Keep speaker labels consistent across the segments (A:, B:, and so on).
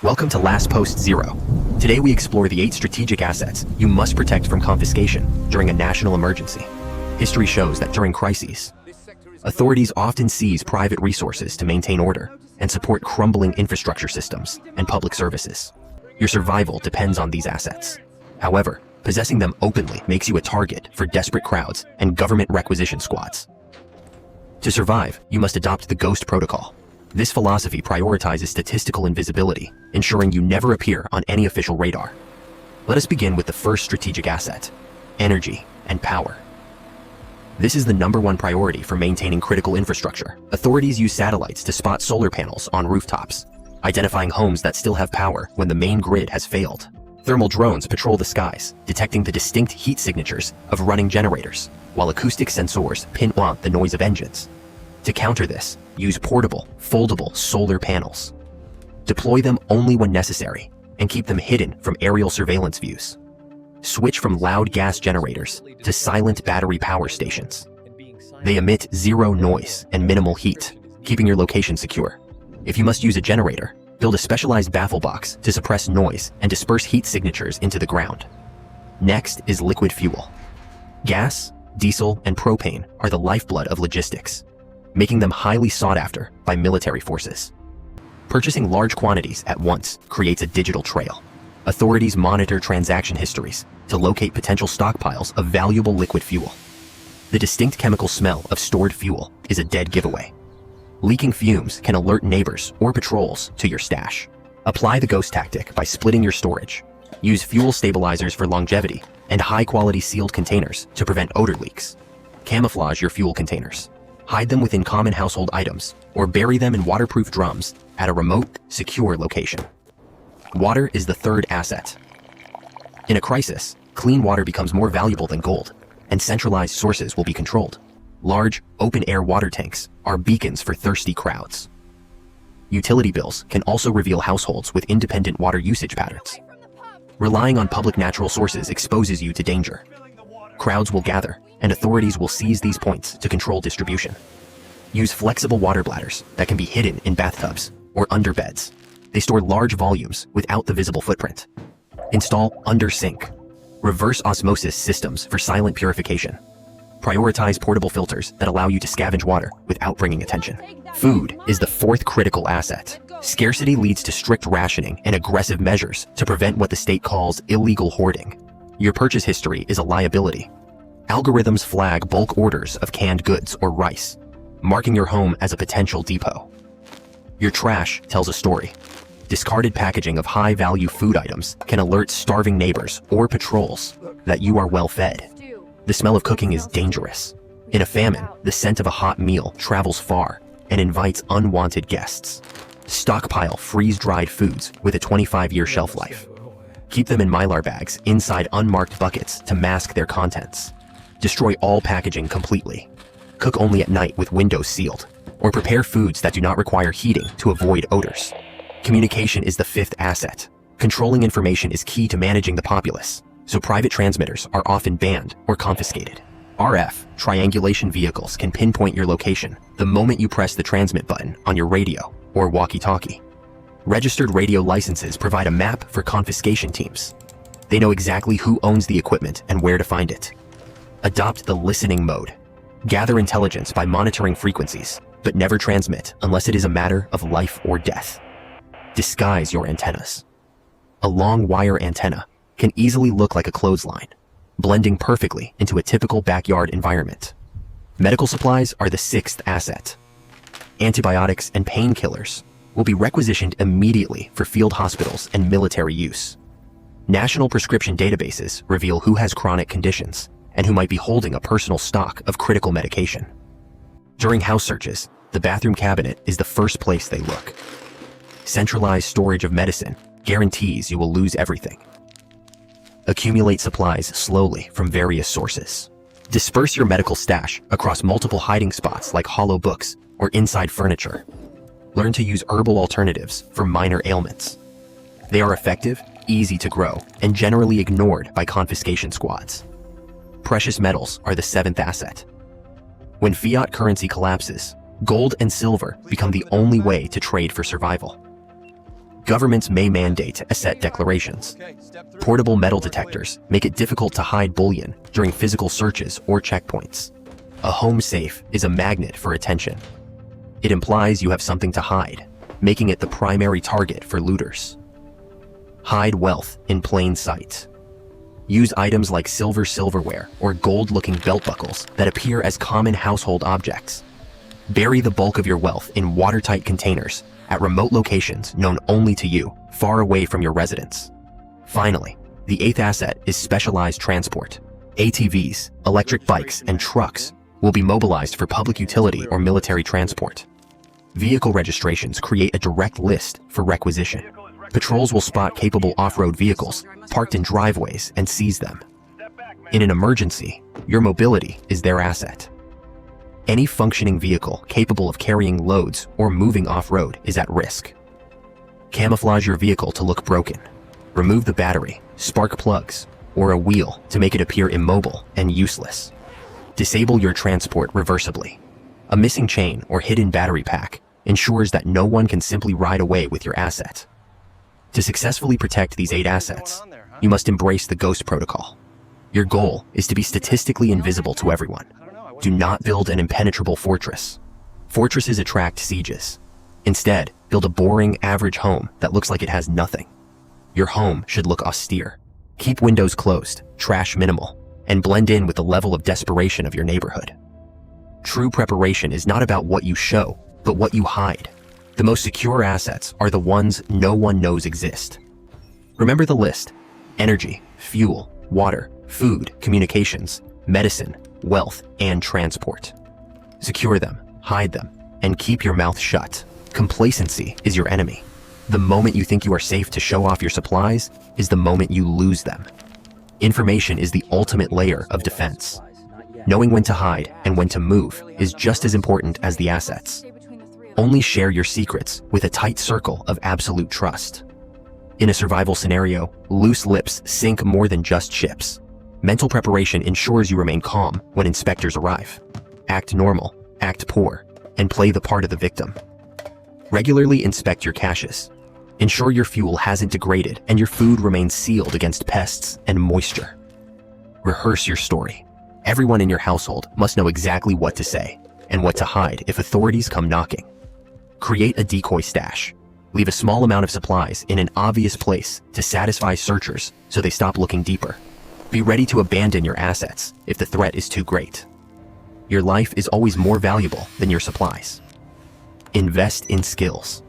A: Welcome to Last Post Zero. Today we explore the 8 strategic assets you must protect from confiscation during a national emergency. History shows that during crises, authorities often seize private resources to maintain order and support crumbling infrastructure systems and public services. Your survival depends on these assets. However, possessing them openly makes you a target for desperate crowds and government requisition squads. To survive, you must adopt the Ghost Protocol. This philosophy prioritizes statistical invisibility, ensuring you never appear on any official radar. Let us begin with the first strategic asset: energy and power. This is the #1 priority for maintaining critical infrastructure. Authorities use satellites to spot solar panels on rooftops, identifying homes that still have power when the main grid has failed. Thermal drones patrol the skies, detecting the distinct heat signatures of running generators, while acoustic sensors pinpoint the noise of engines. To counter this, use portable, foldable solar panels. Deploy them only when necessary, and keep them hidden from aerial surveillance views. Switch from loud gas generators to silent battery power stations. They emit zero noise and minimal heat, keeping your location secure. If you must use a generator, build a specialized baffle box to suppress noise and disperse heat signatures into the ground. Next is liquid fuel. Gas, diesel, and propane are the lifeblood of logistics, making them highly sought after by military forces. Purchasing large quantities at once creates a digital trail. Authorities monitor transaction histories to locate potential stockpiles of valuable liquid fuel. The distinct chemical smell of stored fuel is a dead giveaway. Leaking fumes can alert neighbors or patrols to your stash. Apply the ghost tactic by splitting your storage. Use fuel stabilizers for longevity and high-quality sealed containers to prevent odor leaks. Camouflage your fuel containers. Hide them within common household items, or bury them in waterproof drums at a remote, secure location. Water is the third asset. In a crisis, clean water becomes more valuable than gold, and centralized sources will be controlled. Large, open-air water tanks are beacons for thirsty crowds. Utility bills can also reveal households with independent water usage patterns. Relying on public natural sources exposes you to danger. Crowds will gather, and authorities will seize these points to control distribution. Use flexible water bladders that can be hidden in bathtubs or under beds. They store large volumes without the visible footprint. Install under sink, reverse osmosis systems for silent purification. Prioritize portable filters that allow you to scavenge water without bringing attention. Food is the fourth critical asset. Scarcity leads to strict rationing and aggressive measures to prevent what the state calls illegal hoarding. Your purchase history is a liability. Algorithms flag bulk orders of canned goods or rice, marking your home as a potential depot. Your trash tells a story. Discarded packaging of high-value food items can alert starving neighbors or patrols that you are well fed. The smell of cooking is dangerous. In a famine, the scent of a hot meal travels far and invites unwanted guests. Stockpile freeze-dried foods with a 25-year shelf life. Keep them in Mylar bags inside unmarked buckets to mask their contents. Destroy all packaging completely. Cook only at night with windows sealed, or prepare foods that do not require heating to avoid odors. Communication is the fifth asset. Controlling information is key to managing the populace, so private transmitters are often banned or confiscated. RF triangulation vehicles can pinpoint your location the moment you press the transmit button on your radio or walkie-talkie. Registered radio licenses provide a map for confiscation teams. They know exactly who owns the equipment and where to find it. Adopt the listening mode. Gather intelligence by monitoring frequencies, but never transmit unless it is a matter of life or death. Disguise your antennas. A long wire antenna can easily look like a clothesline, blending perfectly into a typical backyard environment. Medical supplies are the sixth asset. Antibiotics and painkillers will be requisitioned immediately for field hospitals and military use. National prescription databases reveal who has chronic conditions and who might be holding a personal stock of critical medication. During house searches, the bathroom cabinet is the first place they look. Centralized storage of medicine guarantees you will lose everything. Accumulate supplies slowly from various sources. Disperse your medical stash across multiple hiding spots like hollow books or inside furniture. Learn to use herbal alternatives for minor ailments. They are effective, easy to grow, and generally ignored by confiscation squads. Precious metals are the seventh asset. When fiat currency collapses, gold and silver become the only way to trade for survival. Governments may mandate asset declarations. Portable metal detectors make it difficult to hide bullion during physical searches or checkpoints. A home safe is a magnet for attention. It implies you have something to hide, making it the primary target for looters. Hide wealth in plain sight. Use items like silverware or gold-looking belt buckles that appear as common household objects. Bury the bulk of your wealth in watertight containers at remote locations known only to you, far away from your residence. Finally, the eighth asset is specialized transport. ATVs, electric bikes, and trucks will be mobilized for public utility or military transport. Vehicle registrations create a direct list for requisition. Patrols will spot capable off-road vehicles parked in driveways and seize them. In an emergency, your mobility is their asset. Any functioning vehicle capable of carrying loads or moving off-road is at risk. Camouflage your vehicle to look broken. Remove the battery, spark plugs, or a wheel to make it appear immobile and useless. Disable your transport reversibly. A missing chain or hidden battery pack ensures that no one can simply ride away with your asset. To successfully protect these 8 assets, you must embrace the Ghost Protocol. Your goal is to be statistically invisible to everyone. Do not build an impenetrable fortress. Fortresses attract sieges. Instead, build a boring, average home that looks like it has nothing. Your home should look austere. Keep windows closed, trash minimal, and blend in with the level of desperation of your neighborhood. True preparation is not about what you show, but what you hide. The most secure assets are the ones no one knows exist. Remember the list: energy, fuel, water, food, communications, medicine, wealth, and transport. Secure them, hide them, and keep your mouth shut. Complacency is your enemy. The moment you think you are safe to show off your supplies is the moment you lose them. Information is the ultimate layer of defense. Knowing when to hide and when to move is just as important as the assets. Only share your secrets with a tight circle of absolute trust. In a survival scenario, loose lips sink more than just ships. Mental preparation ensures you remain calm when inspectors arrive. Act normal, act poor, and play the part of the victim. Regularly inspect your caches. Ensure your fuel hasn't degraded and your food remains sealed against pests and moisture. Rehearse your story. Everyone in your household must know exactly what to say and what to hide if authorities come knocking. Create a decoy stash. Leave a small amount of supplies in an obvious place to satisfy searchers so they stop looking deeper. Be ready to abandon your assets if the threat is too great. Your life is always more valuable than your supplies. Invest in skills.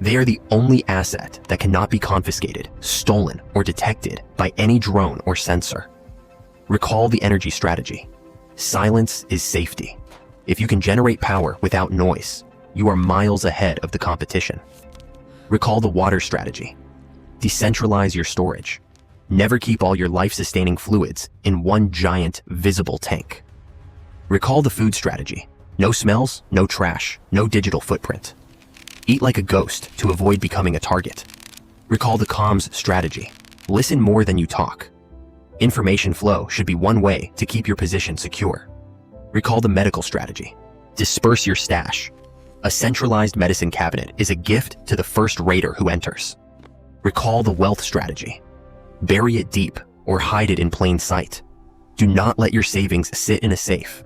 A: They are the only asset that cannot be confiscated, stolen, or detected by any drone or sensor. Recall the energy strategy. Silence is safety. If you can generate power without noise, you are miles ahead of the competition. Recall the water strategy. Decentralize your storage. Never keep all your life-sustaining fluids in one giant, visible tank. Recall the food strategy. No smells, no trash, no digital footprint. Eat like a ghost to avoid becoming a target. Recall the comms strategy. Listen more than you talk. Information flow should be one way to keep your position secure. Recall the medical strategy. Disperse your stash. A centralized medicine cabinet is a gift to the first raider who enters. Recall the wealth strategy. Bury it deep or hide it in plain sight. Do not let your savings sit in a safe.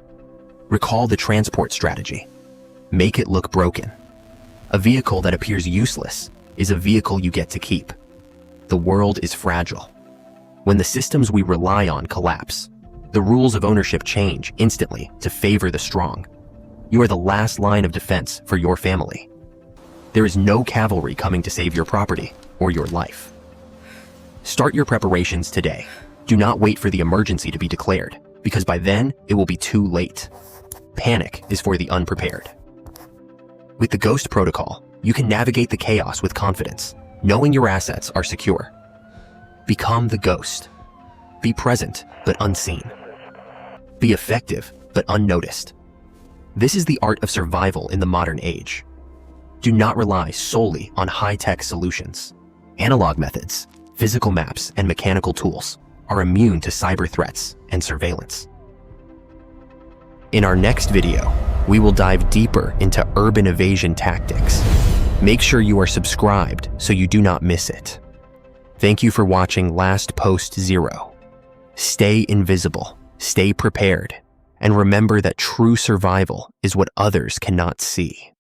A: Recall the transport strategy. Make it look broken. A vehicle that appears useless is a vehicle you get to keep. The world is fragile. When the systems we rely on collapse, the rules of ownership change instantly to favor the strong. You are the last line of defense for your family. There is no cavalry coming to save your property or your life. Start your preparations today. Do not wait for the emergency to be declared, because by then it will be too late. Panic is for the unprepared. With the Ghost Protocol, you can navigate the chaos with confidence, knowing your assets are secure. Become the ghost. Be present, but unseen. Be effective, but unnoticed. This is the art of survival in the modern age. Do not rely solely on high-tech solutions. Analog methods, physical maps, and mechanical tools are immune to cyber threats and surveillance. In our next video, we will dive deeper into urban evasion tactics. Make sure you are subscribed so you do not miss it. Thank you for watching Last Post Zero. Stay invisible, stay prepared, and remember that true survival is what others cannot see.